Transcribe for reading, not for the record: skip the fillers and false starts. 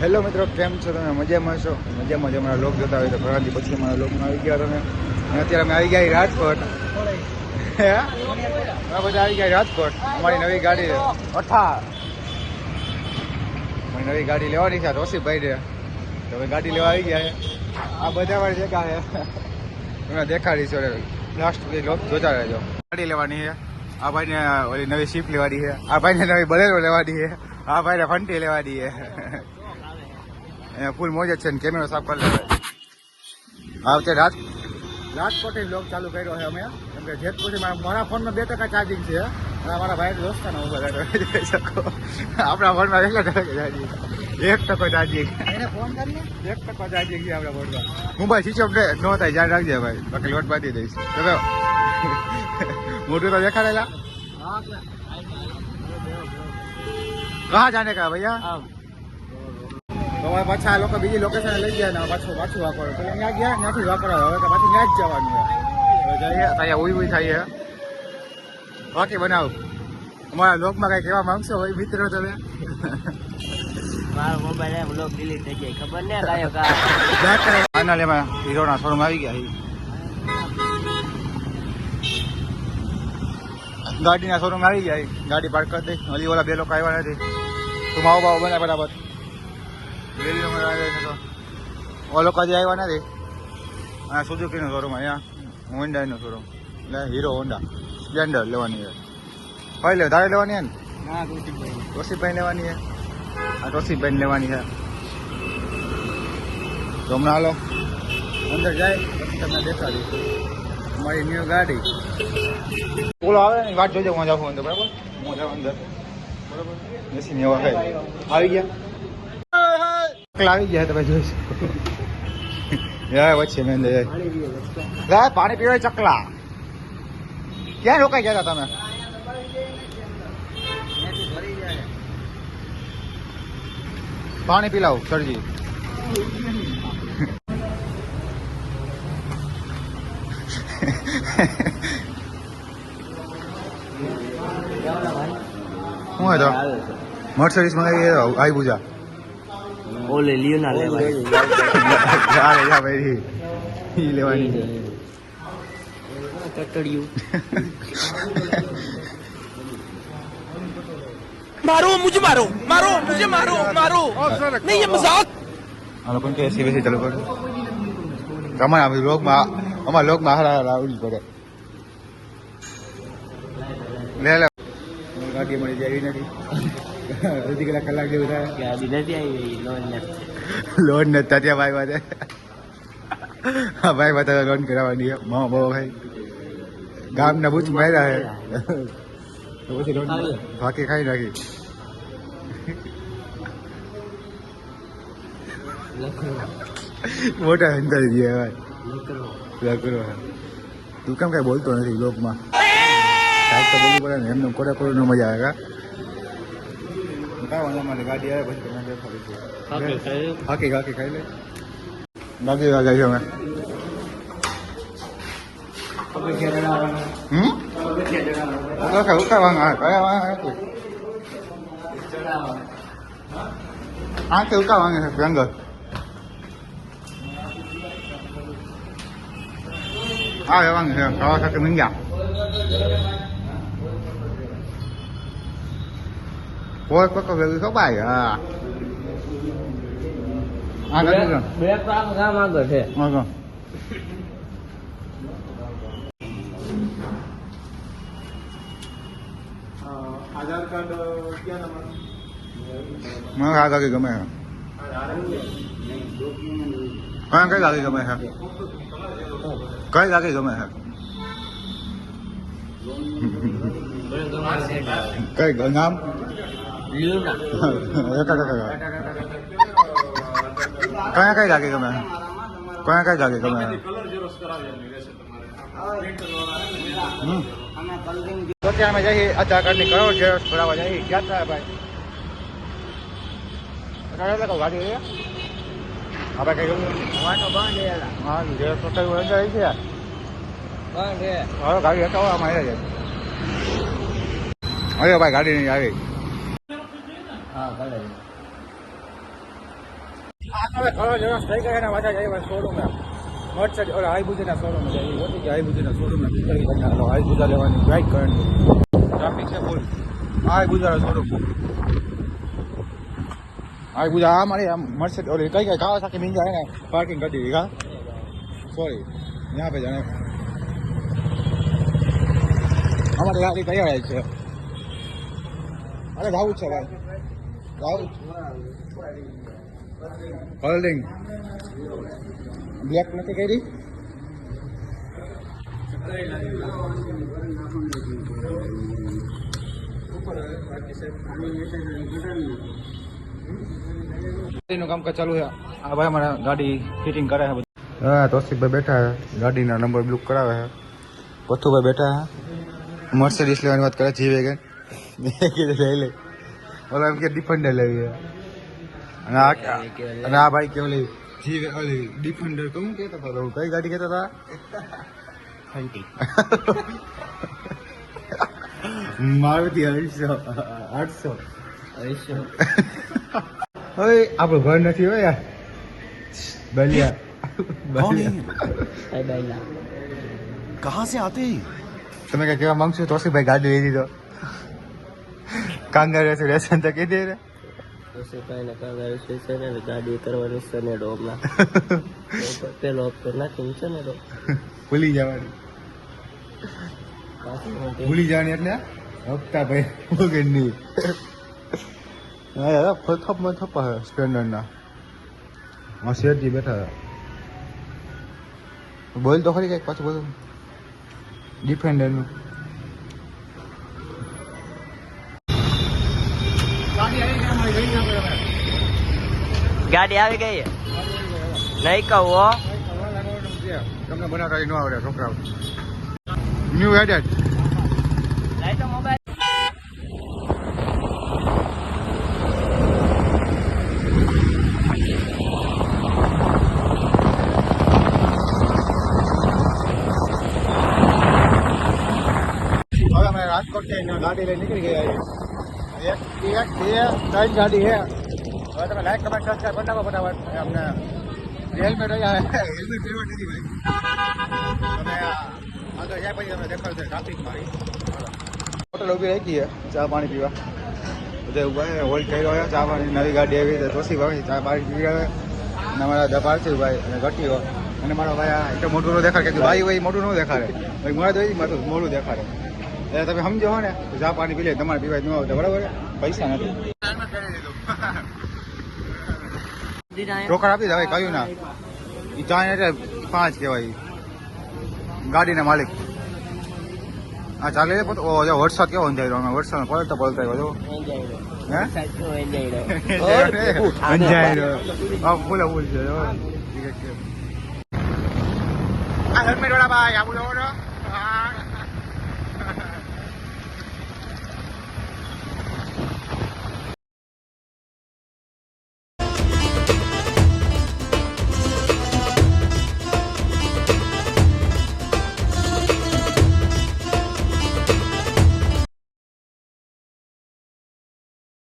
Hello મિત્રો, કેમ છો તમે? મજામાં છો? મજામાં જ અમારા લોક જોતા હોય તો ઘણાથી પછી અમારા લોકમાં આવી ગયા તમે. અને અત્યારે અમે આવી ગયા રાજકોટ. બધા આવી ગયા રાજકોટ. અમારી નવી ગાડી અમારી નવી ગાડી લેવાની છે રોશીભાઈ ને. તો હવે ગાડી લેવા આવી ગયા છે. આ બધા વાળી જગ્યા છે, તમને દેખાડીશું. લાસ્ટ સુધી લોક જોતા રહેજો. ગાડી લેવાની છે આ ભાઈને, ઓલી નવી શિફ્ટ લેવાની છે આ ભાઈને, નવી બલેરો લેવાની છે આ ભાઈને, ફંટી લેવાની છે. ફૂલ મોજ છે ને કેમેરો સાફ કરી લેવાય. આ વખતે રાજકોટથી બ્લોગ ચાલુ કર્યો છે અમે, કેમ કે જેતપુરથી મારા ફોનમાં 2% ચાર્જિંગ છે અને મારા ભાઈ દોસ્તાનો મોબાઈલ જોઈ શકો. આપણા ફોનમાં 1% ચાર્જિંગ, 1% ચાર્જિંગ. એને ફોન કરીને 1% ચાર્જિંગ છે આપણા ફોનમાં. મોબાઈલ સ્વિચ ઓફ ન થાય, ધ્યાન રાખજે ભાઈ, બાકી લોટ બાંધી દઈશ. તો મોટું તો દેખાડેલા કહા જાને કા ભૈયા. તો હવે પાછા આ લોકો બીજી લોકેશન લઈ ગયા ને પાછું વાપરો. પેલા ત્યાં ગયા ત્યાંથી વાપરવા, હવે તો પાછું ત્યાં જ જવાનું છે. જઈએ ત્યાં ઉઈ થાય. બાકી બનાવ અમારા લોકમાં કઈ કહેવા માંગશો હોય મિત્રો તમે? મારો મોબાઈલ બ્લોક ડિલીટ થઈ જાય, ખબર ને કાયો કા. ફાઇનલ એમાં હીરોના શોરૂમ આવી ગયા. ગાડીના શોરૂમ આવી ગયા. ગાડી પાર્ક કરી દઈ. હજી ઓલા બે લોકો આવ્યા નથી. તું માવો બાવો બને બરાબર. ઓ લોકો હજી આવ્યા નથી. અહીંયા સુઝુકીનો શોરૂમ, અહીંયા હોન્ડાનો શોરૂમ, એટલે હીરો હોન્ડા સ્પ્લેન્ડર લેવાની છે. કઈ લે તારે લેવાની છે ને? ટોસીભાઈ લેવાની છે. આ ટોસીભાઈ લેવાની છે. તો હમણાં હાલો અંદર જાય પછી તમને દેખાડીશું અમારી ન્યુ ગાડી. ઓલો આવે ને વાત જોજો, હું જાઉં અંદર બરાબર. હું જાઉં અંદર બરાબર. બેસીને એવા ખાઈ આવી ગયા. આવી ગયા તમે જોઈ શકો. વચ્ચે મેં પાણી પીવાય ચકલા. ક્યાં રોકાઈ ગયા હતા તમે? પાણી પીલાવ સરજી. શું હતો? મર્સિડીઝ મંગાવી આઈ બુજા. ઓલે લિયોના લેવાની. ભાઈ ઈ લેવાની છે. કટડિયું मारो मुझे मारो मारो मुझे मारो मारो नहीं ये मजाक. આ લોકો કે એસી બેસી ચાલુ કરો. અમારા લોકમાં હારા આવડી પડે. લે લે ગાડી મળી જાય એવી નથી. અડધી કલાક જેવું થાય. ગાડી નથી આવી, લોન નથી ત્યાં ભાઈ વાત. હા ભાઈ વાત લોન કરાવવાની છે. બહુ ભાઈ ગામના બૂચ માર્યા છે તો પછી લોન બાકી ખાઈ નાખી. મોટા અંદર જઈએ ભાઈ. તું કેમ કઈ બોલતો નથી લોકમાં? કાંઈક તો બોલવું પડે ને, એમને કોડા કોડ મજા આવે. અમારી ગાડી આવે પછી તમે દેખાડીશું. હાકી ખાઈ લે. બાકી ગાડી અમે ઉકાવાંગા કયા વાંગા નથી. હા કે ઉકાવાંગે છે જંગલ. હા એવાંગે છે ખાવા સાથે મીંગ્યા. કોઈ પકો ભેગી ખબાય. હા હા બે ગામ આગળ છે. આધાર કાર્ડ ક્યાં મને આ ગાડી ગમે છે. કઈ ગાડી ગમે છે? કઈ ગાડી ગમે છે? કઈ નામ? કયા કઈ ગાડી ગમે? કયા કઈ ગાડી ગમે? તો ત્યાં અમે જઈએ આધાર કાર્ડની કરોડ ઝેરોક્ષ ભરાવા જઈએ. ક્યાં થાય ભાઈ? ગાડી લઈએ આપણે કઈ ગયું? હા ઝેરોક્ષ અંદર આવી છે. હવે ગાડી હટાવવામાં આવી જાય. હવે ભાઈ ગાડી નહીં આવી. હા ભલે. હવે ઘણો દિવસ થઈ ગયા એના વાજા જાય શોરૂમ મર્સિડીઝ ઓલા હાઈબુજીના શોરૂમ જાય ઓછી કે હાઈબુજીના શોરૂમ હાઈબુજા લેવાની બાઇક કરવાની ટ્રાફિક છે ફૂલ હાઈબુજાના શોરૂમ હાઈબુજા આ મારી આમ મર્સિડીઝ ઓલી કઈ કઈ ખાવા સાથે મીંજા એને પાર્કિંગ કરી દીધી કા સોરી यहाँ पे जाने हमारे गाड़ी तैयार है છે અરે જાવું છે ભાઈ જાવું હોલ્ડિંગ બ્લેક નથી કરી નું કામ ચાલુ છે આ ભાઈ અમારા ગાડી ફિટિંગ કરે છે હા તોસિફભાઈ બેઠા હે ગાડીના નંબર બ્લુક કરાવે છે પથ્થુભાઈ બેઠા હે મર્સિડીઝ લેવાની વાત કરે જી વેગન કીધું લઈ લે ઓલા એમ કે ડિફેન્ડર લેવી અને આ ભાઈ કે ઓલી જી ઓલી ડિફેન્ડર તો હું કહેતો હતો કઈ ગાડી કહેતા હતા મારુતિ 800 હવે આપણું ઘર નથી હોય યાર બલિયા कौन है कहाँ से आते हैं તમે કઈ કહેવા માંગશો તો ભાઈ ગાડી લઈ દીધો કાંગા રેસ્ટોરેન્ટ તો કહી દે રે ગાડી કરવાની છે ને ડોમના પેલો ઓપ્શન નાખીને છે ને ભૂલી જવાની ભૂલી જવાની એટલે હપ્તા ભાઈ વગરની હા યાર થપ થપ્પા સ્પ્લેન્ડરના હા શેઠજી બેઠા બોલ તો ખરી કઈક પાછું બધું ડિફેન્ડરનું ગાડી આવી ગઈ નહીં કહો તમને બનાવતા ન આવડે છોકરાઓ ન્યુ એડેડ લઈ તો મોબાઈલ હવે અમે રાજકોટ થી ગાડી લઈને નીકળી ગયા એક બે ત્રણ ગાડી છે હવે તમે લાઈક કમેન્ટ સબસ્ક્રાઈબ બનાવો ફટાફટ અમને હેલ્મેટ હેલ્મેટ લેવા નથી ભાઈ તમે આગળ જાય પછી તમને દેખાડશે ટ્રાફિકમાં હોટલ ઊભી રાખી છે ચા પાણી પીવા બધા ઉભા હોલ્ડ કર્યો હોય ચા પાણી નવી ગાડી આવી તો તોસી ભાઈ ચા પાણી પી આવે અને અમારા દપારથી ભાઈ અને ઘટીઓ અને મારો ભાઈ એટલું મોટું ન દેખાડે કે ભાઈ ભાઈ મોટું ન દેખાડે ભાઈ મોડા જોઈ માથું મોડું દેખાડે એટલે તમે સમજો હો ને ચા પાણી પી લે તમારે પીવાય ન આવતા બરાબર પૈસા નથી રોકડ આપી દે ભાઈ કહ્યું ના એ ચા એટલે 5 કહેવાય ગાડીના માલિક હા ચાલે ઓ વરસાદ કેવો અંજાઈ રહ્યો વરસાદ પલટતા આવ્યો હે અંજાઈ રહ્યો હા ફૂલ છે હેલ્મેટ વાળા ભાઈ આવું જવો